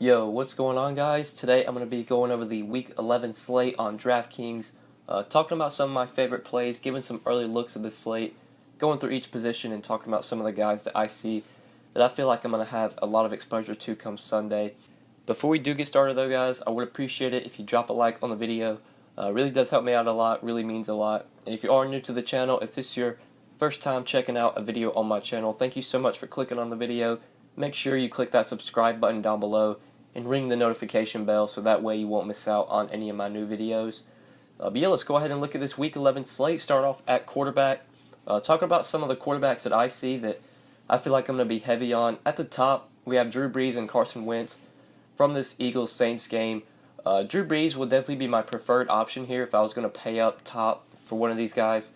Yo, what's going on, guys? Today I'm going to be going over the Week 11 slate on DraftKings, talking about some of my favorite plays, giving some early looks at the slate, going through each position and talking about some of the guys that I see that I feel like I'm going to have a lot of exposure to come Sunday. Before we do get started, though, guys, I would appreciate it if you drop a like on the video. It really does help me out a lot, really means a lot. And if you are new to the channel, if this is your first time checking out a video on my channel, thank you so much for clicking on the video. Make sure you click that subscribe button down below and ring the notification bell so that way you won't miss out on any of my new videos. But yeah, let's go ahead and look at this Week 11 slate. Start off at quarterback. Talk about some of the quarterbacks that I see that I feel like I'm going to be heavy on. At the top, we have Drew Brees and Carson Wentz from this Eagles-Saints game. Drew Brees will definitely be my preferred option here if I was going to pay up top for one of these guys.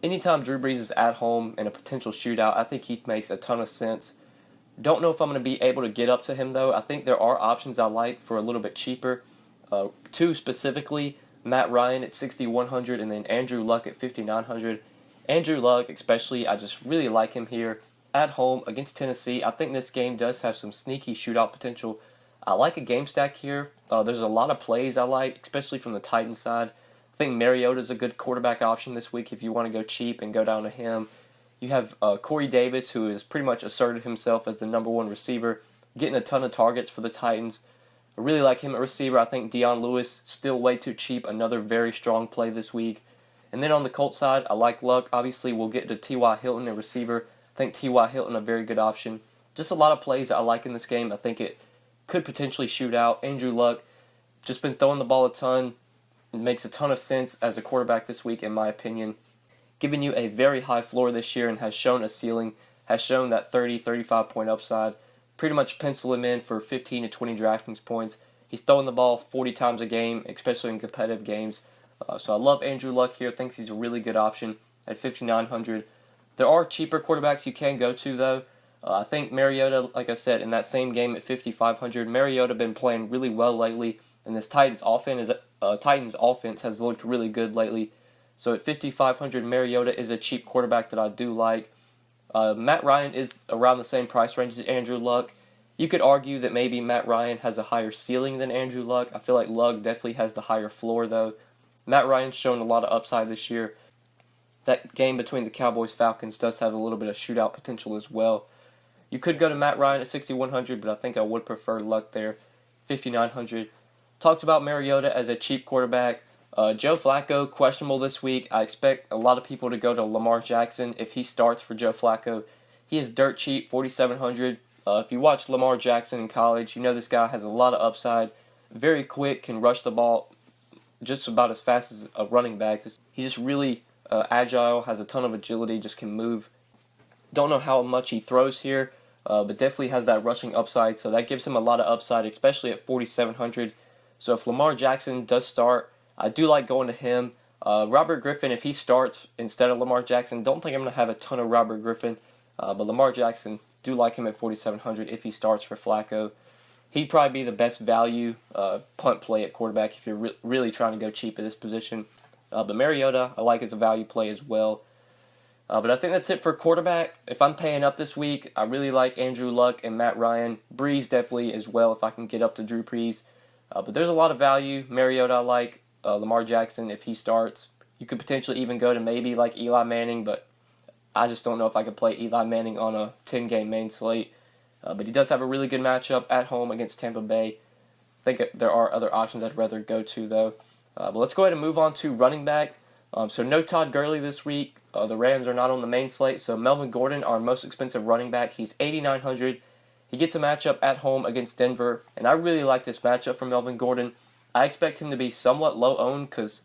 Anytime Drew Brees is at home in a potential shootout, I think he makes a ton of sense. Don't know if I'm going to be able to get up to him, though. I think there are options I like for a little bit cheaper. Two specifically, Matt Ryan at $6,100 and then Andrew Luck at $5,900. Andrew Luck especially, I just really like him here. At home against Tennessee, I think this game does have some sneaky shootout potential. I like a game stack here. There's a lot of plays I like, especially from the Titans side. I think Mariota's a good quarterback option this week if you want to go cheap and go down to him. You have Corey Davis, who has pretty much asserted himself as the number one receiver, getting a ton of targets for the Titans. I really like him at receiver. I think Dion Lewis, still way too cheap, another very strong play this week. And then on the Colts side, I like Luck. Obviously, we'll get to T.Y. Hilton at receiver. I think T.Y. Hilton a very good option. Just a lot of plays that I like in this game. I think it could potentially shoot out. Andrew Luck, just been throwing the ball a ton. It makes a ton of sense as a quarterback this week, in my opinion. Giving you a very high floor this year and has shown a ceiling, has shown that 30, 35 point upside. Pretty much pencil him in for 15 to 20 DraftKings points. He's throwing the ball 40 times a game, especially in competitive games. So I love Andrew Luck here. Thinks he's a really good option at $5,900. There are cheaper quarterbacks you can go to, though. I think Mariota, like I said, in that same game at $5,500, Mariota been playing really well lately, and this Titans offense has looked really good lately. So at $5,500, Mariota is a cheap quarterback that I do like. Matt Ryan is around the same price range as Andrew Luck. You could argue that maybe Matt Ryan has a higher ceiling than Andrew Luck. I feel like Luck definitely has the higher floor, though. Matt Ryan's shown a lot of upside this year. That game between the Cowboys-Falcons does have a little bit of shootout potential as well. You could go to Matt Ryan at $6,100, but I think I would prefer Luck there, $5,900. Talked about Mariota as a cheap quarterback. Joe Flacco, questionable this week. I expect a lot of people to go to Lamar Jackson if he starts for Joe Flacco. He is dirt cheap, $4,700. If you watch Lamar Jackson in college, you know this guy has a lot of upside. Very quick, can rush the ball just about as fast as a running back. He's just really agile, has a ton of agility, just can move. Don't know how much he throws here, but definitely has that rushing upside. So that gives him a lot of upside, especially at $4,700. So if Lamar Jackson does start, I do like going to him. Robert Griffin, if he starts instead of Lamar Jackson, don't think I'm going to have a ton of Robert Griffin. But Lamar Jackson, do like him at $4,700 if he starts for Flacco. He'd probably be the best value punt play at quarterback if you're really trying to go cheap at this position. But Mariota, I like as a value play as well. But I think that's it for quarterback. If I'm paying up this week, I really like Andrew Luck and Matt Ryan. Brees definitely as well if I can get up to Drew Brees. But there's a lot of value. Mariota I like. Lamar Jackson, if he starts. You could potentially even go to maybe like Eli Manning, but I just don't know if I could play Eli Manning on a 10-game main slate. But he does have a really good matchup at home against Tampa Bay. I think there are other options I'd rather go to, though. But let's go ahead and move on to running back. So no Todd Gurley this week. The Rams are not on the main slate, so Melvin Gordon, our most expensive running back, he's $8,900. He gets a matchup at home against Denver, and I really like this matchup for Melvin Gordon. I expect him to be somewhat low-owned because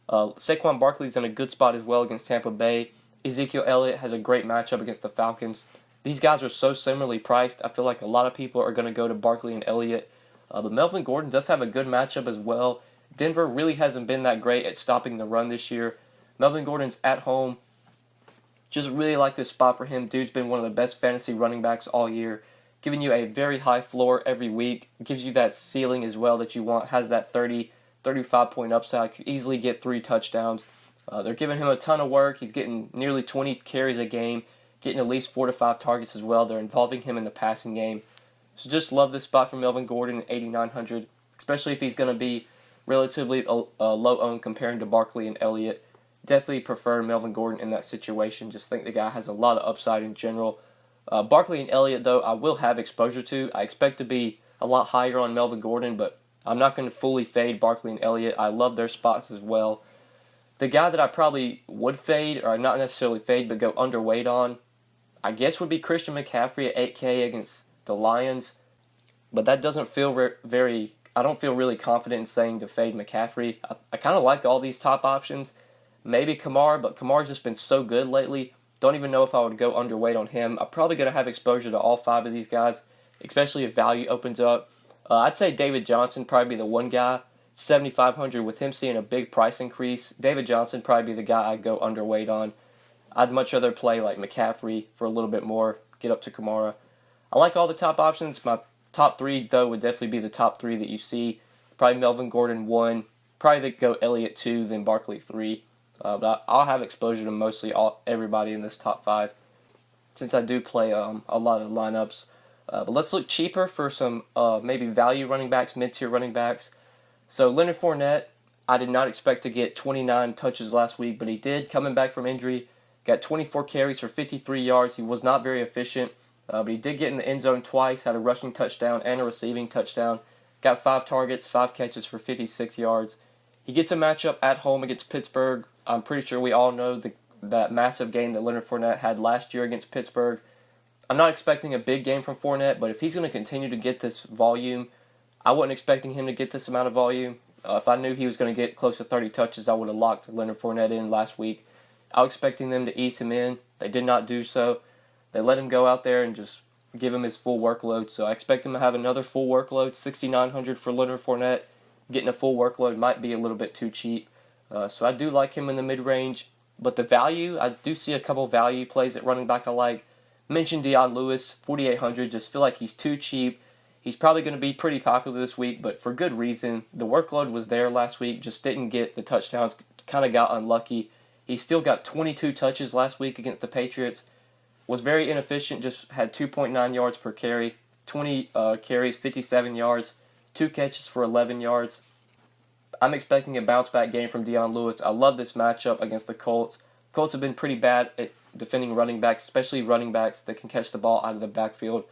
Saquon Barkley's in a good spot as well against Tampa Bay. Ezekiel Elliott has a great matchup against the Falcons. These guys are so similarly priced. I feel like a lot of people are going to go to Barkley and Elliott. But Melvin Gordon does have a good matchup as well. Denver really hasn't been that great at stopping the run this year. Melvin Gordon's at home. Just really like this spot for him. Dude's been one of the best fantasy running backs all year. Giving you a very high floor every week. Gives you that ceiling as well that you want. Has that 30, 35 point upside. Could easily get 3 touchdowns. They're giving him a ton of work. He's getting nearly 20 carries a game. Getting at least 4 to 5 targets as well. They're involving him in the passing game. So just love this spot for Melvin Gordon at 8,900, especially if he's going to be relatively low owned comparing to Barkley and Elliott. Definitely prefer Melvin Gordon in that situation. Just think the guy has a lot of upside in general. Barkley and Elliott, though, I will have exposure to. I expect to be a lot higher on Melvin Gordon, but I'm not going to fully fade Barkley and Elliott. I love their spots as well. The guy that I probably would fade, or not necessarily fade, but go underweight on, I guess would be Christian McCaffrey at 8K against the Lions. But that doesn't feel I don't feel really confident in saying to fade McCaffrey. I kind of like all these top options. Maybe Kamara, but Kamara's just been so good lately. Don't even know if I would go underweight on him. I'm probably going to have exposure to all 5 of these guys, especially if value opens up. I'd say David Johnson probably be the one guy, 7,500 with him seeing a big price increase. David Johnson probably be the guy I'd go underweight on. I'd much rather play like McCaffrey for a little bit more, get up to Kamara. I like all the top options. My top 3, though, would definitely be the top 3 that you see. Probably Melvin Gordon 1, probably go Elliott 2, then Barkley 3. But I'll have exposure to mostly everybody in this top 5 since I do play a lot of lineups. But let's look cheaper for some maybe value running backs, mid-tier running backs. So Leonard Fournette, I did not expect to get 29 touches last week, but he did, coming back from injury. Got 24 carries for 53 yards. He was not very efficient, but he did get in the end zone twice, had a rushing touchdown and a receiving touchdown. Got 5 targets, 5 catches for 56 yards. He gets a matchup at home against Pittsburgh. I'm pretty sure we all know that massive game that Leonard Fournette had last year against Pittsburgh. I'm not expecting a big game from Fournette, but if he's going to continue to get this volume, I wasn't expecting him to get this amount of volume. If I knew he was going to get close to 30 touches, I would have locked Leonard Fournette in last week. I was expecting them to ease him in. They did not do so. They let him go out there and just give him his full workload. So I expect him to have another full workload, 6,900 for Leonard Fournette. Getting a full workload might be a little bit too cheap. So I do like him in the mid-range. But the value, I do see a couple value plays at running back I like. Mentioned Dion Lewis, 4,800. Just feel like he's too cheap. He's probably going to be pretty popular this week, but for good reason. The workload was there last week, just didn't get the touchdowns, kind of got unlucky. He still got 22 touches last week against the Patriots. Was very inefficient, just had 2.9 yards per carry, 20 carries, 57 yards, 2 catches for 11 yards. I'm expecting a bounce-back game from Dion Lewis. I love this matchup against the Colts. Colts have been pretty bad at defending running backs, especially running backs that can catch the ball out of the backfield.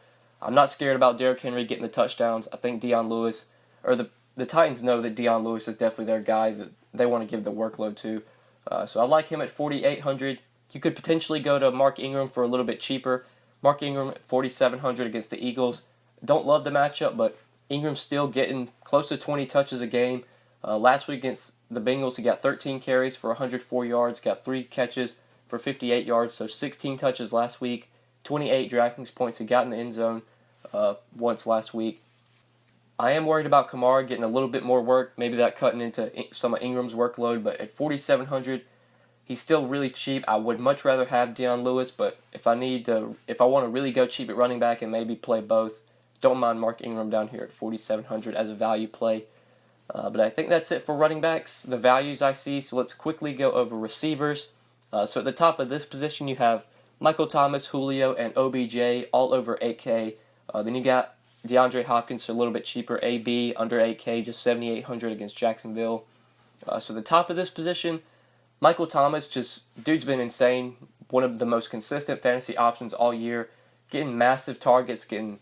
I'm not scared about Derrick Henry getting the touchdowns. I think Dion Lewis, or the Titans know that Dion Lewis is definitely their guy that they want to give the workload to. So I like him at 4,800. You could potentially go to Mark Ingram for a little bit cheaper. Mark Ingram at 4,700 against the Eagles. Don't love the matchup, but Ingram's still getting close to 20 touches a game. Last week against the Bengals, he got 13 carries for 104 yards, got 3 catches for 58 yards, so 16 touches last week, 28 DraftKings points. He got in the end zone once last week. I am worried about Kamara getting a little bit more work, maybe that cutting into some of Ingram's workload, but at 4,700, he's still really cheap. I would much rather have Dion Lewis, but if I want to really go cheap at running back and maybe play both, don't mind Mark Ingram down here at 4,700 as a value play. But I think that's it for running backs, the values I see. So let's quickly go over receivers. So at the top of this position, you have Michael Thomas, Julio, and OBJ all over 8K. Then you got DeAndre Hopkins a little bit cheaper, AB under 8K, just 7,800 against Jacksonville. So the top of this position, Michael Thomas, dude's been insane. One of the most consistent fantasy options all year, getting massive targets, getting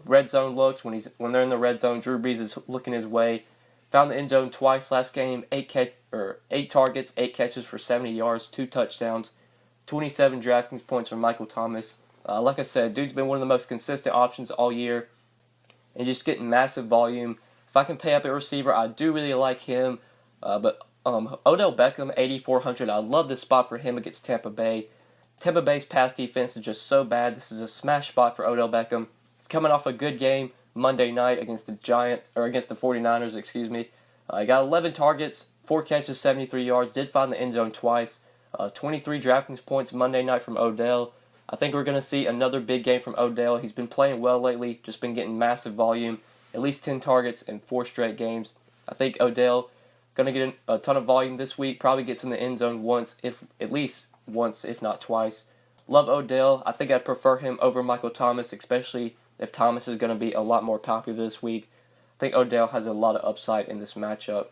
red zone looks when they're in the red zone. Drew Brees is looking his way. Found the end zone twice last game. 8 targets, 8 catches for 70 yards, 2 touchdowns, 27 DraftKings points for Michael Thomas. Like I said, dude's been one of the most consistent options all year, and just getting massive volume. If I can pay up at receiver, I do really like him. But Odell Beckham, 8,400. I love this spot for him against Tampa Bay. Tampa Bay's pass defense is just so bad. This is a smash spot for Odell Beckham. He's coming off a good game Monday night against the 49ers, excuse me. He got 11 targets, 4 catches, 73 yards, did find the end zone twice. 23 DraftKings points Monday night from Odell. I think we're going to see another big game from Odell. He's been playing well lately, just been getting massive volume, at least 10 targets in 4 straight games. I think Odell going to get a ton of volume this week, probably gets in the end zone at least once, if not twice. Love Odell. I think I'd prefer him over Michael Thomas, especially if Thomas is going to be a lot more popular this week. I think Odell has a lot of upside in this matchup.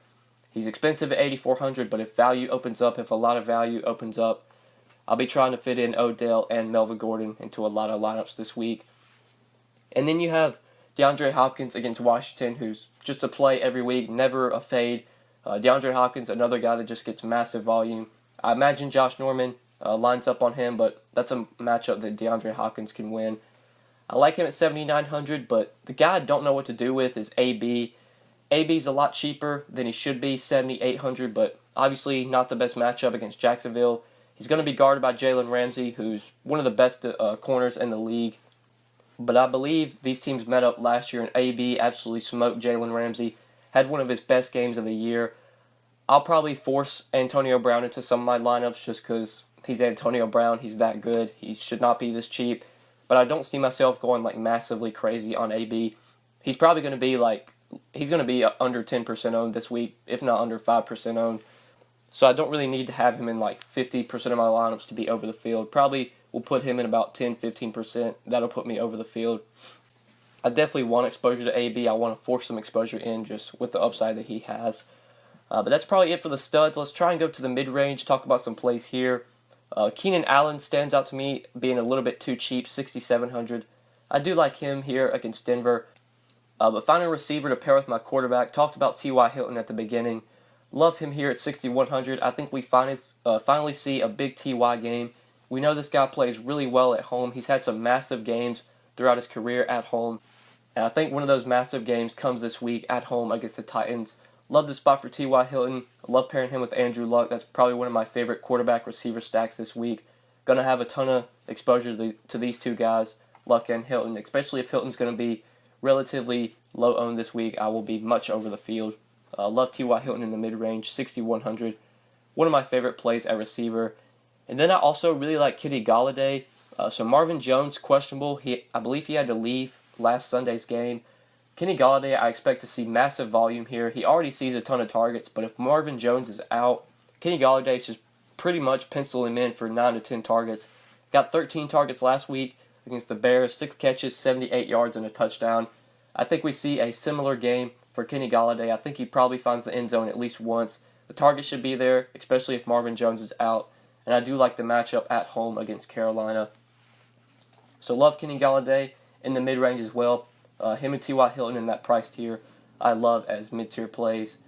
He's expensive at 8,400, but if a lot of value opens up, I'll be trying to fit in Odell and Melvin Gordon into a lot of lineups this week. And then you have DeAndre Hopkins against Washington, who's just a play every week, never a fade. DeAndre Hopkins, another guy that just gets massive volume. I imagine Josh Norman lines up on him, but that's a matchup that DeAndre Hopkins can win. I like him at 7,900, but the guy I don't know what to do with is AB. AB's a lot cheaper than he should be, 7,800, but obviously not the best matchup against Jacksonville. He's going to be guarded by Jalen Ramsey, who's one of the best corners in the league. But I believe these teams met up last year, and AB absolutely smoked Jalen Ramsey, had one of his best games of the year. I'll probably force Antonio Brown into some of my lineups just because he's Antonio Brown. He's that good. He should not be this cheap. But I don't see myself going massively crazy on AB. He's probably going to be under 10% owned this week, if not under 5% owned. So I don't really need to have him in 50% of my lineups to be over the field. Probably will put him in about 10-15%. That'll put me over the field. I definitely want exposure to AB. I want to force some exposure in just with the upside that he has. But that's probably it for the studs. Let's try and go to the mid-range, talk about some plays here. Keenan Allen stands out to me being a little bit too cheap, 6,700. I do like him here against Denver. But finding a receiver to pair with my quarterback, talked about T.Y. Hilton at the beginning. Love him here at 6,100. I think we finally see a big T.Y. game. We know this guy plays really well at home. He's had some massive games throughout his career at home. And I think one of those massive games comes this week at home against the Titans. Love the spot for T.Y. Hilton. I love pairing him with Andrew Luck. That's probably one of my favorite quarterback receiver stacks this week. Going to have a ton of exposure to these two guys, Luck and Hilton, especially if Hilton's going to be relatively low owned this week. I will be much over the field. Love T.Y. Hilton in the mid-range, 6,100. One of my favorite plays at receiver. And then I also really like Kenny Golladay. So Marvin Jones, questionable. I believe he had to leave last Sunday's game. Kenny Golladay, I expect to see massive volume here. He already sees a ton of targets, but if Marvin Jones is out, Kenny Golladay is just pretty much pencil him in for 9 to 10 targets. Got 13 targets last week against the Bears, 6 catches, 78 yards, and a touchdown. I think we see a similar game for Kenny Golladay. I think he probably finds the end zone at least once. The target should be there, especially if Marvin Jones is out. And I do like the matchup at home against Carolina. So love Kenny Golladay in the mid-range as well. Him and T.Y. Hilton in that price tier, I love as mid-tier plays.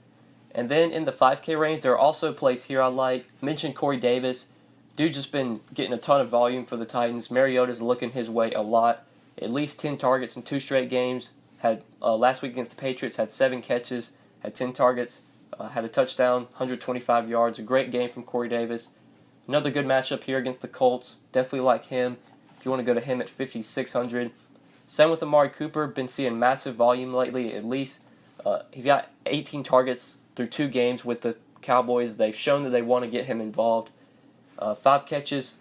And then in the 5K range, there are also plays here I like. Mentioned Corey Davis. Dude just been getting a ton of volume for the Titans. Mariota's looking his way a lot. At least 10 targets in 2 straight games. Had last week against the Patriots, had 7 catches, had 10 targets, had a touchdown, 125 yards. A great game from Corey Davis. Another good matchup here against the Colts. Definitely like him if you want to go to him at 5,600. Same with Amari Cooper. Been seeing massive volume lately. At least he's got 18 targets through 2 games with the Cowboys. They've shown that they want to get him involved. 5 catches,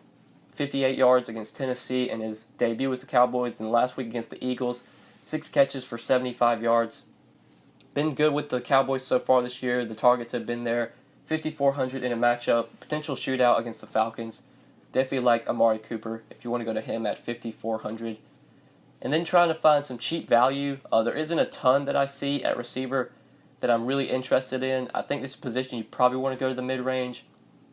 58 yards against Tennessee in his debut with the Cowboys. And last week against the Eagles, 6 catches for 75 yards. Been good with the Cowboys so far this year. The targets have been there. 5,400 in a matchup. Potential shootout against the Falcons. Definitely like Amari Cooper if you want to go to him at 5,400. And then trying to find some cheap value. There isn't a ton that I see at receiver that I'm really interested in. I think this position you probably want to go to the mid-range.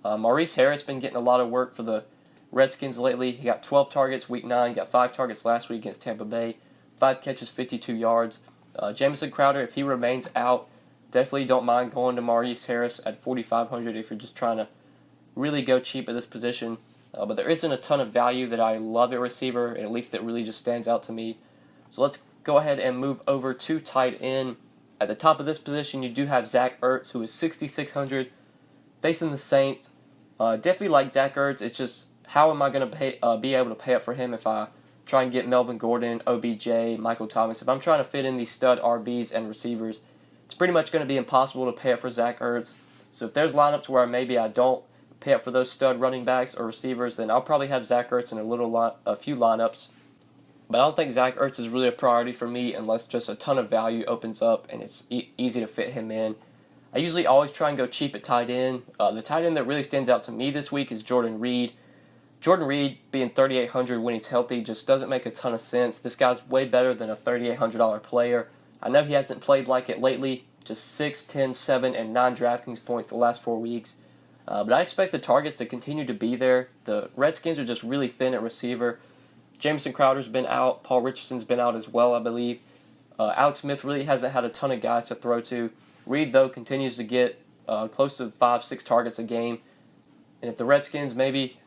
Maurice Harris been getting a lot of work for the Redskins lately. He got 12 targets week 9, got 5 targets last week against Tampa Bay. 5 catches, 52 yards. Jamison Crowder, if he remains out, definitely don't mind going to Maurice Harris at 4,500 if you're just trying to really go cheap at this position. But there isn't a ton of value that I love at receiver, and at least that really just stands out to me. So let's go ahead and move over to tight end. At the top of this position, you do have Zach Ertz, who is 6,600, facing the Saints. Definitely like Zach Ertz. It's just how am I going to be able to pay up for him if I try and get Melvin Gordon, OBJ, Michael Thomas? If I'm trying to fit in these stud RBs and receivers, it's pretty much going to be impossible to pay up for Zach Ertz. So if there's lineups where maybe I don't pay up for those stud running backs or receivers, then I'll probably have Zach Ertz in a few lineups. But I don't think Zach Ertz is really a priority for me unless just a ton of value opens up and it's easy to fit him in. I usually always try and go cheap at tight end. The tight end that really stands out to me this week is Jordan Reed. Jordan Reed being 3,800 when he's healthy just doesn't make a ton of sense. This guy's way better than a $3,800 player. I know he hasn't played like it lately, just 6, 10, 7, and 9 DraftKings points the last 4 weeks. But I expect the targets to continue to be there. The Redskins are just really thin at receiver. Jamison Crowder's been out. Paul Richardson's been out as well, I believe. Alex Smith really hasn't had a ton of guys to throw to. Reed, though, continues to get close to 5, 6 targets a game. And if the Redskins maybe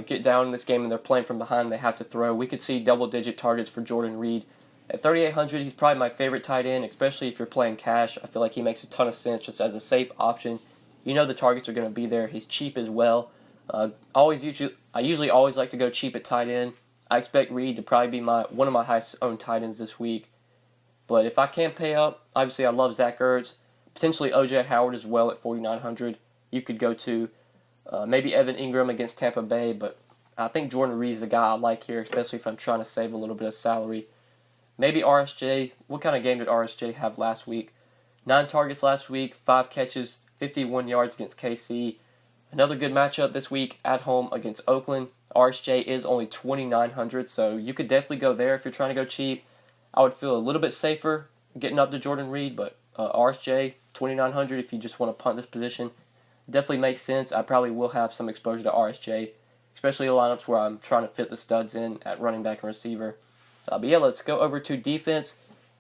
get down in this game and they're playing from behind, they have to throw, we could see double-digit targets for Jordan Reed. At 3,800, he's probably my favorite tight end, especially if you're playing cash. I feel like he makes a ton of sense just as a safe option. You know the targets are going to be there. He's cheap as well. I usually always like to go cheap at tight end. I expect Reed to probably be one of my highest owned tight ends this week. But if I can't pay up, obviously I love Zach Ertz. Potentially O.J. Howard as well at 4,900. You could go to maybe Evan Ingram against Tampa Bay, but I think Jordan Reed's the guy I like here, especially if I'm trying to save a little bit of salary. Maybe RSJ. What kind of game did RSJ have last week? 9 targets last week, 5 catches, 51 yards against KC. Another good matchup this week at home against Oakland. RSJ is only 2,900, so you could definitely go there if you're trying to go cheap. I would feel a little bit safer getting up to Jordan Reed, but RSJ, 2,900 if you just want to punt this position. Definitely makes sense. I probably will have some exposure to RSJ, especially in lineups where I'm trying to fit the studs in at running back and receiver. But yeah, let's go over to defense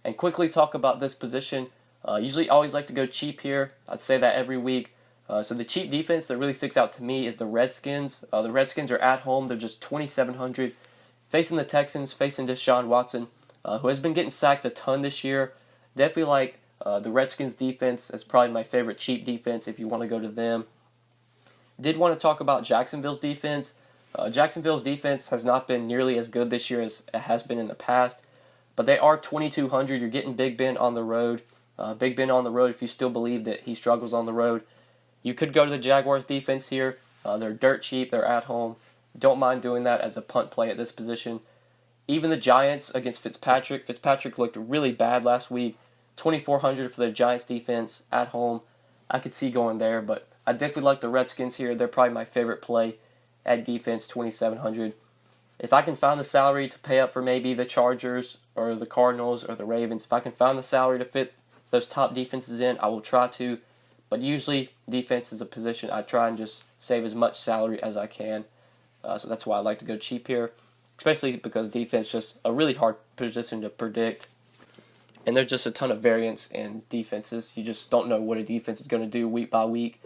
and quickly talk about this position. Usually always like to go cheap here. I'd say that every week. So the cheap defense that really sticks out to me is the Redskins. The Redskins are at home. They're just 2,700. Facing the Texans, facing Deshaun Watson, who has been getting sacked a ton this year. Definitely like the Redskins defense as probably my favorite cheap defense if you want to go to them. Did want to talk about Jacksonville's defense. Jacksonville's defense has not been nearly as good this year as it has been in the past, but they are 2,200. You're getting Big Ben on the road. Big Ben on the road if you still believe that he struggles on the road. You could go to the Jaguars defense here. They're dirt cheap. They're at home. Don't mind doing that as a punt play at this position. Even the Giants against Fitzpatrick. Fitzpatrick looked really bad last week. 2,400 for the Giants defense at home. I could see going there, but I definitely like the Redskins here. They're probably my favorite play at defense, 2,700. If I can find the salary to pay up for maybe the Chargers or the Cardinals or the Ravens, if I can find the salary to fit those top defenses in, I will try to. But usually defense is a position I try and just save as much salary as I can. So that's why I like to go cheap here, especially because defense is just a really hard position to predict. And there's just a ton of variance in defenses. You just don't know what a defense is going to do week by week.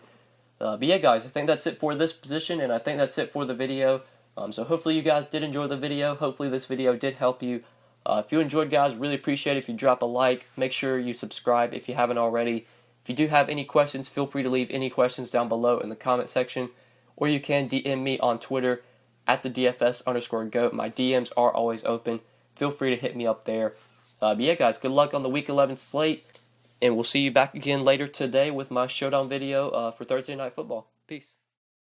But yeah, guys, I think that's it for this position, and I think that's it for the video. So hopefully you guys did enjoy the video. Hopefully this video did help you. If you enjoyed, guys, really appreciate it if you drop a like. Make sure you subscribe if you haven't already. If you do have any questions, feel free to leave any questions down below in the comment section, or you can DM me on Twitter at the DFS_GOAT. My DMs are always open. Feel free to hit me up there. But yeah, guys, good luck on the Week 11 slate, and we'll see you back again later today with my showdown video for Thursday Night Football. Peace.